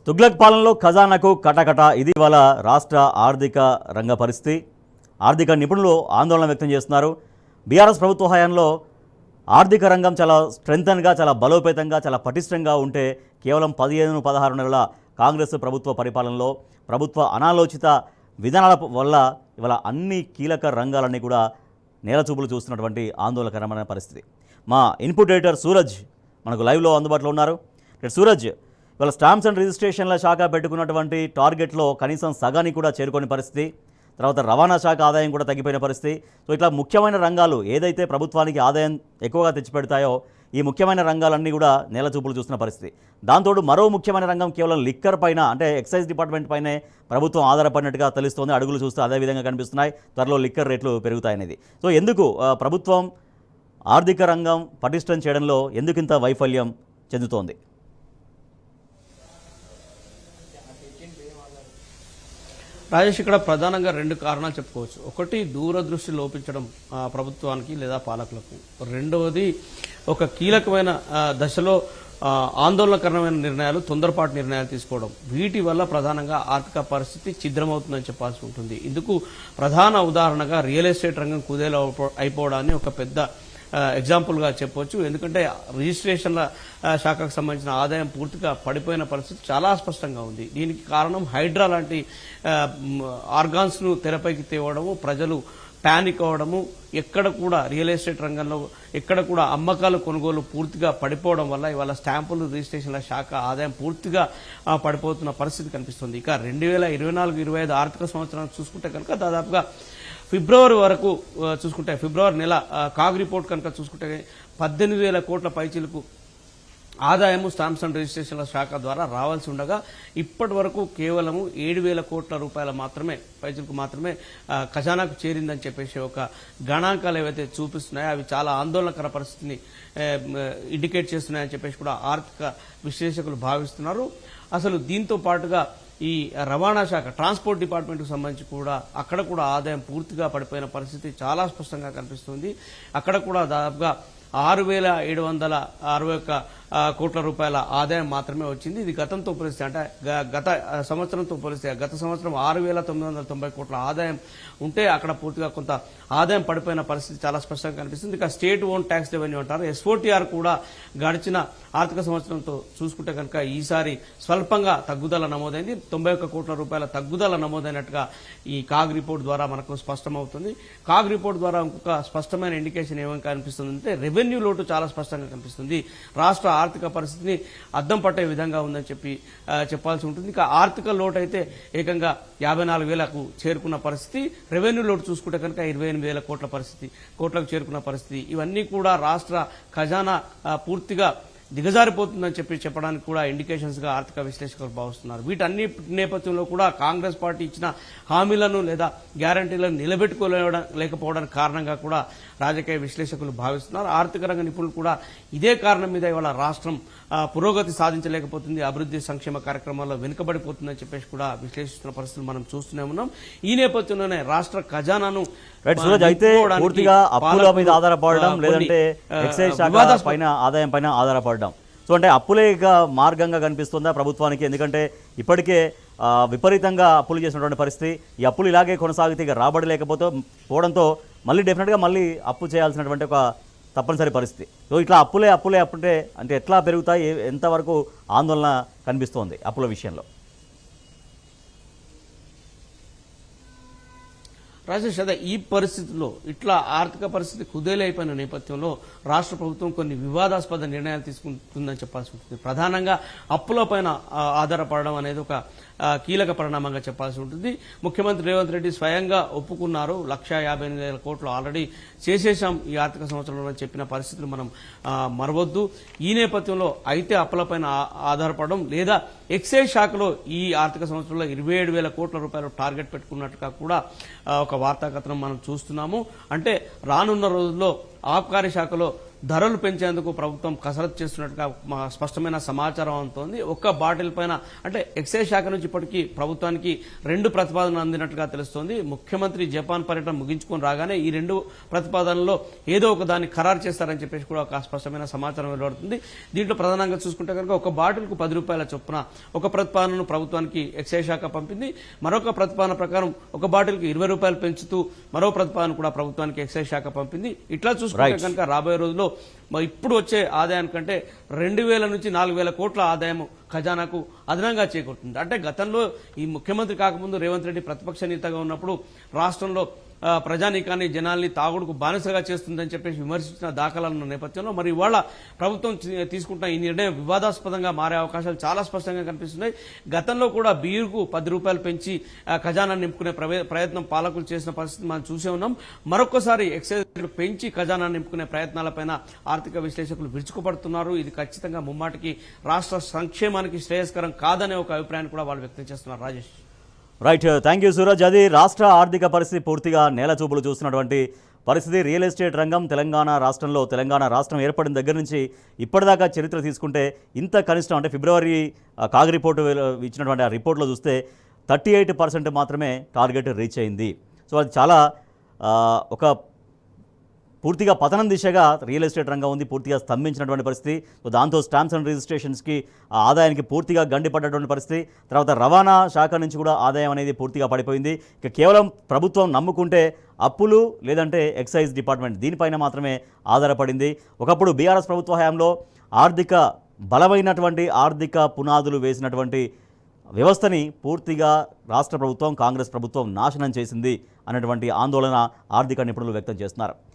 తుగ్లక్ పాలనలో ఖజానాకు కటకట ఇది వాళ్ళ రాష్ట్ర ఆర్థిక రంగ పరిస్థితి. ఆర్థిక నిపుణులు ఆందోళన వ్యక్తం చేస్తున్నారు. బీఆర్ఎస్ ప్రభుత్వ హయాంలో ఆర్థిక రంగం చాలా స్ట్రెంగ్తన్గా, చాలా బలోపేతంగా, చాలా పటిష్టంగా ఉంటే కేవలం 15-16 నెలల కాంగ్రెస్ ప్రభుత్వ పరిపాలనలో ప్రభుత్వ అనాలోచిత విధానాల వల్ల ఇవాళ అన్ని కీలక రంగాలన్నీ కూడా నేలచూపులు చూస్తున్నటువంటి ఆందోళనకరమైన పరిస్థితి. మా ఇన్పుట్ ఎడిటర్ సూరజ్ మనకు లైవ్లో అందుబాటులో ఉన్నారు. సూరజ్, ఇవాళ స్టాంప్స్ అండ్ రిజిస్ట్రేషన్ల శాఖ పెట్టుకున్నటువంటి టార్గెట్లో కనీసం సగానికి కూడా చేరుకోని పరిస్థితి. తర్వాత రవాణా శాఖ ఆదాయం కూడా తగ్గిపోయిన పరిస్థితి. సో ఇట్లా ముఖ్యమైన రంగాలు ఏదైతే ప్రభుత్వానికి ఆదాయం ఎక్కువగా తెచ్చిపెడతాయో ఈ ముఖ్యమైన రంగాలన్నీ కూడా నేలచూపులు చూస్తున్న పరిస్థితి. దాంతోడు మరో ముఖ్యమైన రంగం కేవలం లిక్కర్ పైన, అంటే ఎక్సైజ్ డిపార్ట్మెంట్ పైనే ప్రభుత్వం ఆధారపడినట్టుగా తెలుస్తోంది. అడుగులు చూస్తే అదే విధంగా కనిపిస్తున్నాయి. త్వరలో లిక్కర్ రేట్లు పెరుగుతాయనేది. సో ఎందుకు ప్రభుత్వం ఆర్థిక రంగం పటిష్టం చేయడంలో ఎందుకింత వైఫల్యం చెందుతోంది? రాజేష్, ఇక్కడ ప్రధానంగా రెండు కారణాలు చెప్పుకోవచ్చు. ఒకటి, దూరదృష్టి లోపించడం ప్రభుత్వానికి లేదా పాలకులకు. రెండవది, ఒక కీలకమైన దశలో ఆందోళనకరమైన నిర్ణయాలు, తొందరపాటు నిర్ణయాలు తీసుకోవడం. వీటి వల్ల ప్రధానంగా ఆర్థిక పరిస్థితి ఛిద్రమవుతుందని చెప్పాల్సి ఉంటుంది. ఇందుకు ప్రధాన ఉదాహరణగా రియల్ ఎస్టేట్ రంగం కుదేలు అయిపోవడాన్ని ఒక పెద్ద ఎగ్జాంపుల్గా చెప్పవచ్చు. ఎందుకంటే రిజిస్ట్రేషన్ల శాఖకు సంబంధించిన ఆదాయం పూర్తిగా పడిపోయిన పరిస్థితి చాలా స్పష్టంగా ఉంది. దీనికి కారణం హైడ్రా లాంటి ఆర్గాన్స్ను తెరపైకి తేవడము, ప్రజలు పానిక్ అవ్వడము, ఎక్కడ కూడా రియల్ ఎస్టేట్ రంగంలో ఎక్కడ కూడా అమ్మకాలు కొనుగోలు పూర్తిగా పడిపోవడం వల్ల ఇవాళ స్టాంపులు రిజిస్ట్రేషన్ల శాఖ ఆదాయం పూర్తిగా పడిపోతున్న పరిస్థితి కనిపిస్తుంది. ఇక 2024-25 ఆర్థిక సంవత్సరాన్ని చూసుకుంటే కనుక దాదాపుగా ఫిబ్రవరి వరకు చూసుకుంటే, ఫిబ్రవరి నెల కాగ్ రిపోర్ట్ కనుక చూసుకుంటే 18,000 కోట్ల పైచీలకు ఆదాయము స్టాంప్స్ అండ్ రిజిస్ట్రేషన్ల శాఖ ద్వారా రావాల్సి ఉండగా ఇప్పటి వరకు కేవలము 7,000 కోట్ల రూపాయల పైచీలకు మాత్రమే ఖజానాకు చేరిందని చెప్పేసి ఒక గణాంకాలు ఏవైతే చూపిస్తున్నాయో అవి చాలా ఆందోళనకర పరిస్థితిని ఇండికేట్ చేస్తున్నాయని చెప్పేసి కూడా ఆర్థిక విశ్లేషకులు భావిస్తున్నారు. అసలు దీంతో పాటుగా ఈ రవాణా శాఖ, ట్రాన్స్పోర్ట్ డిపార్ట్మెంట్కు సంబంధించి కూడా అక్కడ కూడా ఆదాయం పూర్తిగా పడిపోయిన పరిస్థితి చాలా స్పష్టంగా కనిపిస్తుంది. అక్కడ కూడా దాదాపుగా 6,761 కోట్ల రూపాయల ఆదాయం మాత్రమే వచ్చింది. ఇది గతంతో పోలిస్తే, అంటే గత సంవత్సరంతో పోలిస్తే, గత సంవత్సరం 6,990 కోట్ల ఆదాయం ఉంటే అక్కడ పూర్తిగా కొంత ఆదాయం పడిపోయిన పరిస్థితి చాలా స్పష్టంగా కనిపిస్తుంది. ఇక స్టేట్ ఓన్ ట్యాక్స్ రెవెన్యూ అంటారు, SOTR కూడా గడిచిన ఆర్థిక సంవత్సరంతో చూసుకుంటే కనుక ఈసారి స్వల్పంగా తగ్గుదల నమోదైంది. 91 కోట్ల రూపాయల తగ్గుదల నమోదైనట్టుగా ఈ కాగ్ రిపోర్ట్ ద్వారా మనకు స్పష్టమవుతుంది. కాగ్ రిపోర్ట్ ద్వారా ఇంకొక స్పష్టమైన ఇండికేషన్ ఏమని కనిపిస్తుంది అంటే రెవెన్యూ లోటు చాలా స్పష్టంగా కనిపిస్తుంది. రాష్ట్ర ఆర్థిక పరిస్థితిని అద్దం పట్టే విధంగా ఉందని చెప్పాల్సి ఉంటుంది. ఇక ఆర్థిక లోటు అయితే ఏకంగా 54,000కు చేరుకున్న పరిస్థితి. రెవెన్యూ లోటు చూసుకుంటే కనుక 28,000 కోట్లకు చేరుకున్న పరిస్థితి. ఇవన్నీ కూడా రాష్ట్ర ఖజానా పూర్తిగా దిగజారిపోతుందని చెప్పడానికి కూడా ఇండికేషన్స్ గా ఆర్థిక విశ్లేషకులు భావిస్తున్నారు. వీటన్ని నేపథ్యంలో కూడా కాంగ్రెస్ పార్టీ ఇచ్చిన హామీలను లేదా గ్యారంటీలను నిలబెట్టుకోలేకపోవడానికి కారణంగా కూడా రాజకీయ విశ్లేషకులు భావిస్తున్నారు. ఆర్థిక రంగ నిపుణులు కూడా ఇదే కారణం మీద ఇవాళ రాష్ట్రం పురోగతి సాధించలేకపోతుంది, అభివృద్ధి సంక్షేమ కార్యక్రమాల్లో వెనుకబడిపోతుందని చెప్పేసి కూడా విశ్లేషిస్తున్న పరిస్థితులు మనం చూస్తూనే ఉన్నాం. ఈ నేపథ్యంలోనే రాష్ట్ర ఖజానాను అయితే పూర్తిగా అప్పుల మీద ఆధారపడడం, లేదంటే ఎక్సైజ్ శాఖ పైన ఆదాయం పైన ఆధారపడడం, సో అంటే అప్పులే మార్గంగా కనిపిస్తుందా ప్రభుత్వానికి? ఎందుకంటే ఇప్పటికే విపరీతంగా అప్పులు చేసినటువంటి పరిస్థితి. ఈ అప్పులు ఇలాగే కొనసాగితే ఇక రాబడి పోవడంతో మళ్ళీ డెఫినెట్గా మళ్ళీ అప్పు చేయాల్సినటువంటి ఒక తప్పనిసరి పరిస్థితి. సో ఇట్లా అప్పులే అంటే ఎట్లా పెరుగుతాయి? ఎంతవరకు ఆందోళన కనిపిస్తోంది అప్పుల విషయంలో? రాజేష్, అదే ఈ పరిస్థితుల్లో ఇట్లా ఆర్థిక పరిస్థితి కుదేలైపోయిన నేపథ్యంలో రాష్ట్ర ప్రభుత్వం కొన్ని వివాదాస్పద నిర్ణయాలు తీసుకుంటుందని చెప్పాల్సి ఉంటుంది. ప్రధానంగా అప్పులపైన ఆధారపడడం అనేది ఒక కీలక పరిణామంగా చెప్పాల్సి ఉంటుంది. ముఖ్యమంత్రి రేవంత్ రెడ్డి స్వయంగా ఒప్పుకున్నారు. 1,58,000 కోట్లు ఆల్రెడీ చేసేశాం ఈ ఆర్థిక సంవత్సరంలో చెప్పిన పరిస్థితులు మనం మరవద్దు. ఈ నేపథ్యంలో అయితే అప్పులపైన ఆధారపడడం లేదా ఎక్సైజ్ శాఖలో ఈ ఆర్థిక సంవత్సరంలో 27,000 కోట్ల రూపాయలు టార్గెట్ పెట్టుకున్నట్టుగా కూడా ఒక వార్తాకథనం మనం చూస్తున్నాము. అంటే రానున్న రోజుల్లో ఆబ్కారీ శాఖలో ధరలు పెంచేందుకు ప్రభుత్వం కసరత్తు చేస్తున్నట్టుగా స్పష్టమైన సమాచారం అందుతోంది. ఒక్క బాటిల్ పైన అంటే ఎక్సైజ్ శాఖ నుంచి ఇప్పటికీ ప్రభుత్వానికి 2 ప్రతిపాదనలు అందినట్టుగా తెలుస్తోంది. ముఖ్యమంత్రి జపాన్ పర్యటన ముగించుకొని రాగానే ఈ 2 ప్రతిపాదనల్లో ఏదో ఒక దాన్ని ఖరారు చేస్తారని చెప్పేసి కూడా ఒక స్పష్టమైన సమాచారం వెలువడుతుంది. దీంట్లో ప్రధానంగా చూసుకుంటే కనుక ఒక బాటిల్కు 10 రూపాయల చొప్పున ఒక ప్రతిపాదనను ప్రభుత్వానికి ఎక్సైజ్ శాఖ పంపింది. మరొక ప్రతిపాదన ప్రకారం ఒక బాటిల్కి 20 రూపాయలు పెంచుతూ మరో ప్రతిపాదన కూడా ప్రభుత్వానికి ఎక్సైజ్ శాఖ పంపింది. ఇట్లా చూసుకుంటే కనుక రాబోయే రోజుల్లో ఇప్పుడు వచ్చే ఆదాయానికంటే 2000 నుంచి 4000 కోట్ల ఆదాయం ఖజానాకు అదనంగా చేకూరుతుంది. అంటే గతంలో ఈ ముఖ్యమంత్రి కాకముందు రేవంత్ రెడ్డి ప్రతిపక్ష నేతగా ఉన్నప్పుడు రాష్ట్రంలో ప్రజానీకాన్ని జనాల్ని తాగుడుకు బానిసగా చేస్తుందని చెప్పేసి విమర్శించిన దాఖలాలున్న నేపథ్యంలో మరి ఇవాళ ప్రభుత్వం తీసుకుంటున్న ఈ నిర్ణయం వివాదాస్పదంగా మారే అవకాశాలు చాలా స్పష్టంగా కనిపిస్తున్నాయి. గతంలో కూడా బీరుకు 10 రూపాయలు పెంచి ఖజానా నింపుకునే ప్రయత్నం పాలకులు చేసిన పరిస్థితి మనం చూసే ఉన్నాం. మరొకసారి ఎక్సైజ్ పెంచి ఖజానా నింపుకునే ప్రయత్నాలపైన ఆర్థిక విశ్లేషకులు విరుచుకుపడుతున్నారు. ఇది ఖచ్చితంగా ముమ్మాటికి రాష్ట్ర సంక్షేమానికి శ్రేయస్కరం కాదనే ఒక అభిప్రాయాన్ని కూడా వాళ్ళు వ్యక్తం చేస్తున్నారు. Rajesh, right, thank you Suraj. అది రాష్ట్ర ఆర్థిక పరిస్థితి పూర్తిగా నేల చూపులు చూస్తున్నటువంటి పరిస్థితి. రియల్ ఎస్టేట్ రంగం తెలంగాణ రాష్ట్రం ఏర్పడిన దగ్గర నుంచి ఇప్పటిదాకా చరిత్ర తీసుకుంటే ఇంత కనిష్టం అంటే ఫిబ్రవరి కాగ్ రిపోర్టు ఇచ్చినటువంటి ఆ రిపోర్ట్లో చూస్తే 38% మాత్రమే టార్గెట్ రీచ్ అయింది. సో అది చాలా ఒక పూర్తిగా పతనం దిశగా రియల్ ఎస్టేట్ రంగం ఉంది, పూర్తిగా స్తంభించినటువంటి పరిస్థితి. సో దాంతో స్టాంప్స్ అండ్ రిజిస్ట్రేషన్స్కి ఆదాయానికి పూర్తిగా గండిపడ్డటువంటి పరిస్థితి. తర్వాత రవాణా శాఖ నుంచి కూడా ఆదాయం అనేది పూర్తిగా పడిపోయింది. ఇక కేవలం ప్రభుత్వం నమ్ముకుంటే అప్పులు లేదంటే ఎక్సైజ్ డిపార్ట్మెంట్ దీనిపైన మాత్రమే ఆధారపడింది. ఒకప్పుడు బీఆర్ఎస్ ప్రభుత్వ హయాంలో బలమైనటువంటి ఆర్థిక పునాదులు వేసినటువంటి వ్యవస్థని పూర్తిగా రాష్ట్ర ప్రభుత్వం కాంగ్రెస్ ప్రభుత్వం నాశనం చేసింది అన్నటువంటి ఆందోళన ఆర్థిక నిపుణులు వ్యక్తం చేస్తున్నారు.